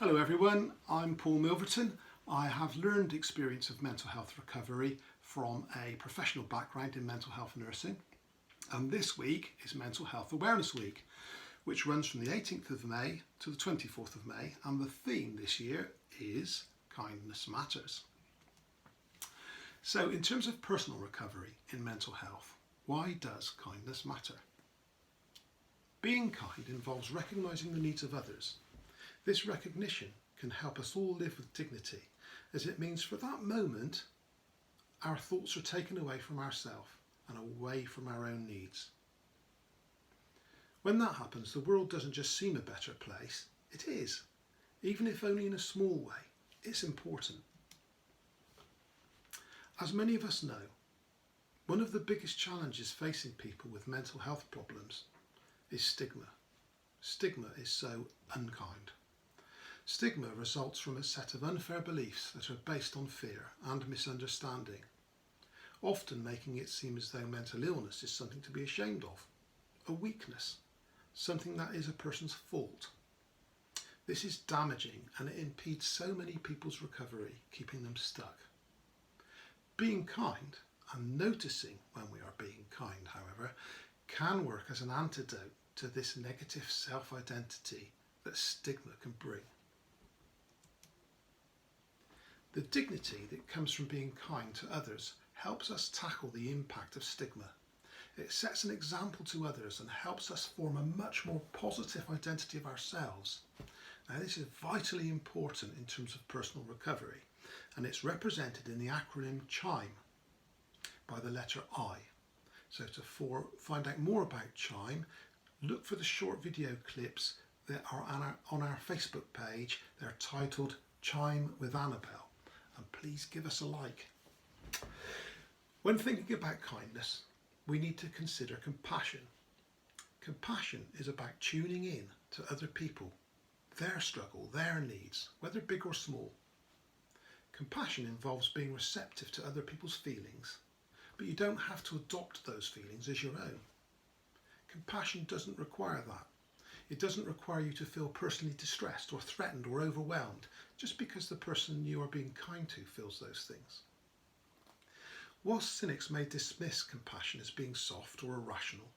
Hello everyone, I'm Paul Milverton. I have learned experience of mental health recovery from a professional background in mental health nursing, and this week is Mental Health Awareness Week, which runs from the 18th of May to the 24th of May, and the theme this year is Kindness Matters. So in terms of personal recovery in mental health, why does kindness matter? Being kind involves recognising the needs of others. This recognition can help us all live with dignity, as it means for that moment our thoughts are taken away from ourselves and away from our own needs. When that happens, the world doesn't just seem a better place, it is. Even if only in a small way, it's important. As many of us know, one of the biggest challenges facing people with mental health problems is stigma. Stigma is so unkind. Stigma results from a set of unfair beliefs that are based on fear and misunderstanding, often making it seem as though mental illness is something to be ashamed of, a weakness, something that is a person's fault. This is damaging and it impedes so many people's recovery, keeping them stuck. Being kind and noticing when we are being kind, however, can work as an antidote to this negative self-identity that stigma can bring. The dignity that comes from being kind to others helps us tackle the impact of stigma. It sets an example to others and helps us form a much more positive identity of ourselves. Now, this is vitally important in terms of personal recovery, and it's represented in the acronym CHIME by the letter I. So to find out more about CHIME, look for the short video clips that are on our Facebook page. They're titled Chime with Annabelle, and please give us a like. When thinking about kindness, we need to consider compassion. Compassion is about tuning in to other people, their struggle, their needs, whether big or small. Compassion involves being receptive to other people's feelings, but you don't have to adopt those feelings as your own. Compassion doesn't require that. It doesn't require you to feel personally distressed or threatened or overwhelmed just because the person you are being kind to feels those things. Whilst cynics may dismiss compassion as being soft or irrational,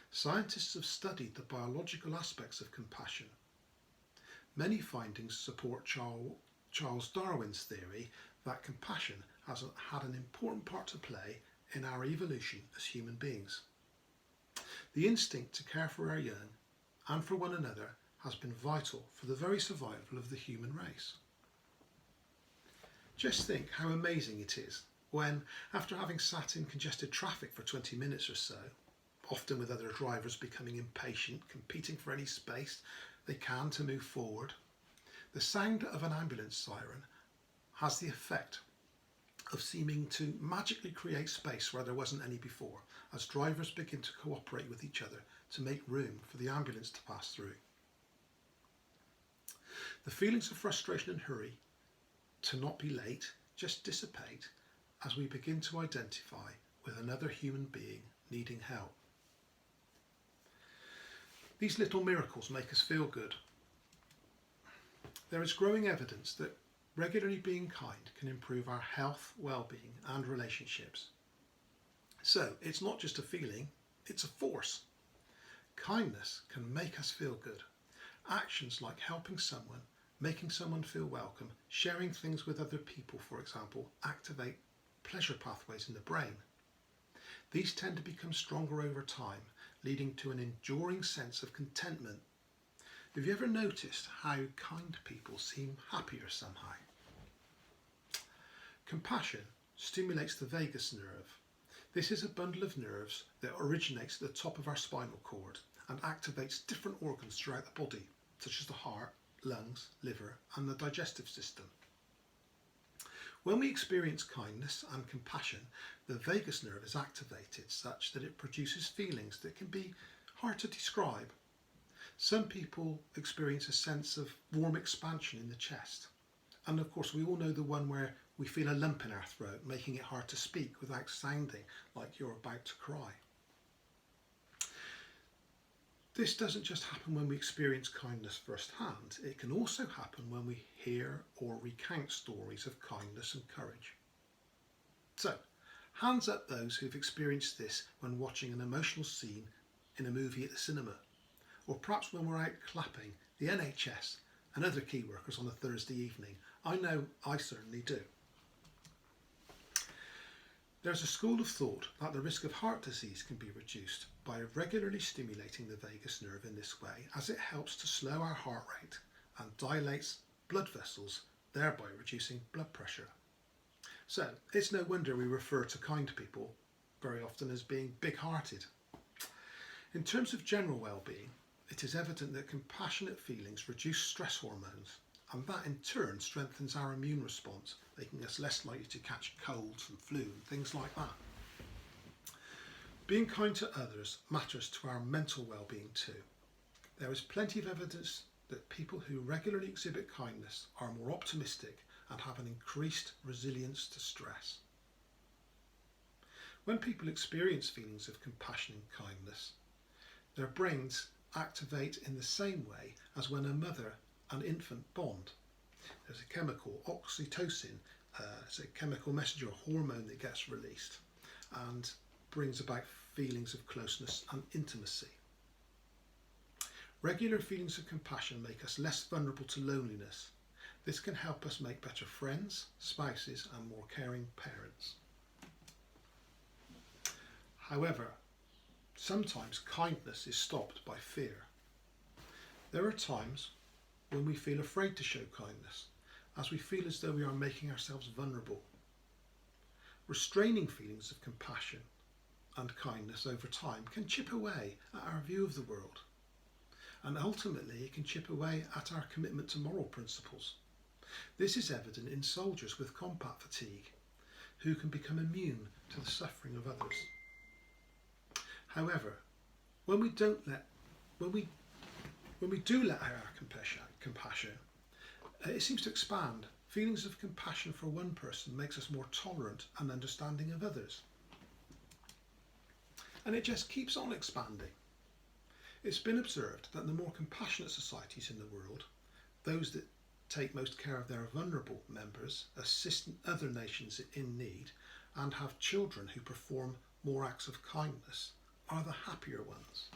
scientists have studied the biological aspects of compassion. Many findings support Charles Darwin's theory that compassion has had an important part to play in our evolution as human beings. The instinct to care for our young and for one another has been vital for the very survival of the human race. Just think how amazing it is when, after having sat in congested traffic for 20 minutes or so, often with other drivers becoming impatient, competing for any space they can to move forward, the sound of an ambulance siren has the effect of seeming to magically create space where there wasn't any before, as drivers begin to cooperate with each other to make room for the ambulance to pass through. The feelings of frustration and hurry to not be late just dissipate as we begin to identify with another human being needing help. These little miracles make us feel good. There is growing evidence that regularly being kind can improve our health, well-being and relationships. So it's not just a feeling, it's a force. Kindness can make us feel good. Actions like helping someone, making someone feel welcome, sharing things with other people, for example, activate pleasure pathways in the brain. These tend to become stronger over time, leading to an enduring sense of contentment. Have you ever noticed how kind people seem happier somehow? Compassion stimulates the vagus nerve. This is a bundle of nerves that originates at the top of our spinal cord and activates different organs throughout the body, such as the heart, lungs, liver, and the digestive system. When we experience kindness and compassion, the vagus nerve is activated such that it produces feelings that can be hard to describe. Some people experience a sense of warm expansion in the chest. And of course, we all know the one where we feel a lump in our throat, making it hard to speak without sounding like you're about to cry. This doesn't just happen when we experience kindness firsthand, it can also happen when we hear or recount stories of kindness and courage. So, hands up those who've experienced this when watching an emotional scene in a movie at the cinema, or perhaps when we're out clapping the NHS and other key workers on a Thursday evening. I know I certainly do. There's a school of thought that the risk of heart disease can be reduced by regularly stimulating the vagus nerve in this way, as it helps to slow our heart rate and dilates blood vessels, thereby reducing blood pressure. So it's no wonder we refer to kind people very often as being big-hearted. In terms of general well-being, it is evident that compassionate feelings reduce stress hormones, and that in turn strengthens our immune response, making us less likely to catch colds and flu and things like that. Being kind to others matters to our mental well-being too. There is plenty of evidence that people who regularly exhibit kindness are more optimistic and have an increased resilience to stress. When people experience feelings of compassion and kindness, their brains activate in the same way as when a mother and infant bond. There's a chemical, oxytocin, it's a chemical messenger hormone that gets released and brings about feelings of closeness and intimacy. Regular feelings of compassion make us less vulnerable to loneliness. This can help us make better friends, spouses, and more caring parents. However, sometimes kindness is stopped by fear. There are times when we feel afraid to show kindness, as we feel as though we are making ourselves vulnerable. Restraining feelings of compassion and kindness over time can chip away at our view of the world, and ultimately it can chip away at our commitment to moral principles. This is evident in soldiers with combat fatigue, who can become immune to the suffering of others. However, when we do let out our compassion, it seems to expand. Feelings of compassion for one person makes us more tolerant and understanding of others. And it just keeps on expanding. It's been observed that the more compassionate societies in the world, those that take most care of their vulnerable members, assist other nations in need, and have children who perform more acts of kindness, are the happier ones.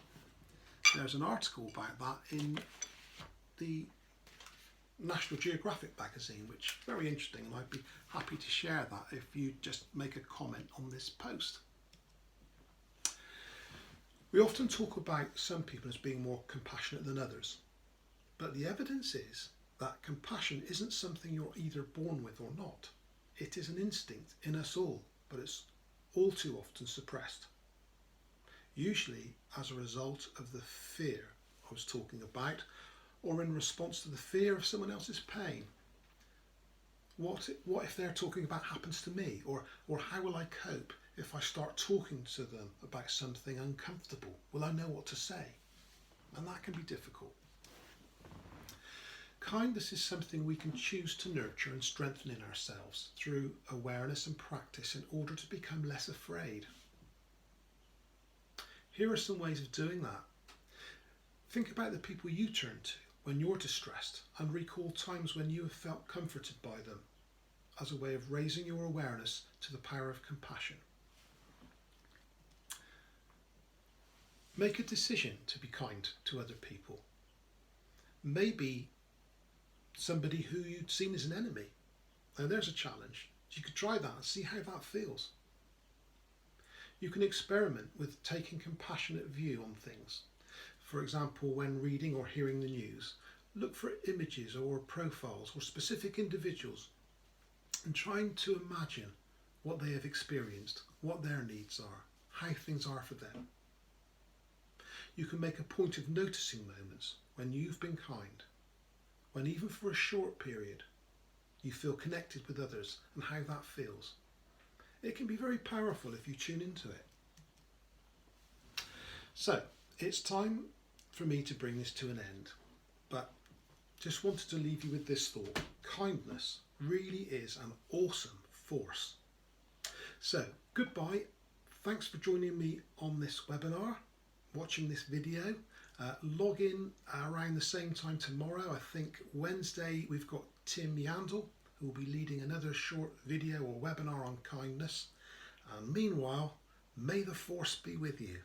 There's an article about that in the National Geographic magazine, which is very interesting, and I'd be happy to share that if you just make a comment on this post. We often talk about some people as being more compassionate than others, but the evidence is that compassion isn't something you're either born with or not. It is an instinct in us all, but it's all too often suppressed. Usually as a result of the fear I was talking about, or in response to the fear of someone else's pain. What if they're talking about happens to me, or how will I cope if I start talking to them about something uncomfortable? Will I know what to say? And that can be difficult. Kindness is something we can choose to nurture and strengthen in ourselves through awareness and practice in order to become less afraid. Here are some ways of doing that. Think about the people you turn to when you're distressed and recall times when you have felt comforted by them as a way of raising your awareness to the power of compassion. Make a decision to be kind to other people. Maybe somebody who you'd seen as an enemy. Now there's a challenge. You could try that and see how that feels. You can experiment with taking a compassionate view on things. For example, when reading or hearing the news, look for images or profiles or specific individuals and trying to imagine what they have experienced, what their needs are, how things are for them. You can make a point of noticing moments when you've been kind, when even for a short period you feel connected with others and how that feels. It can be very powerful if you tune into it. So, it's time for me to bring this to an end, but just wanted to leave you with this thought. Kindness really is an awesome force. So, goodbye. Thanks for joining me on this webinar, watching this video, Log in around the same time tomorrow. I think Wednesday we've got Tim Yandel, who will be leading another short video or webinar on kindness. And meanwhile, may the force be with you.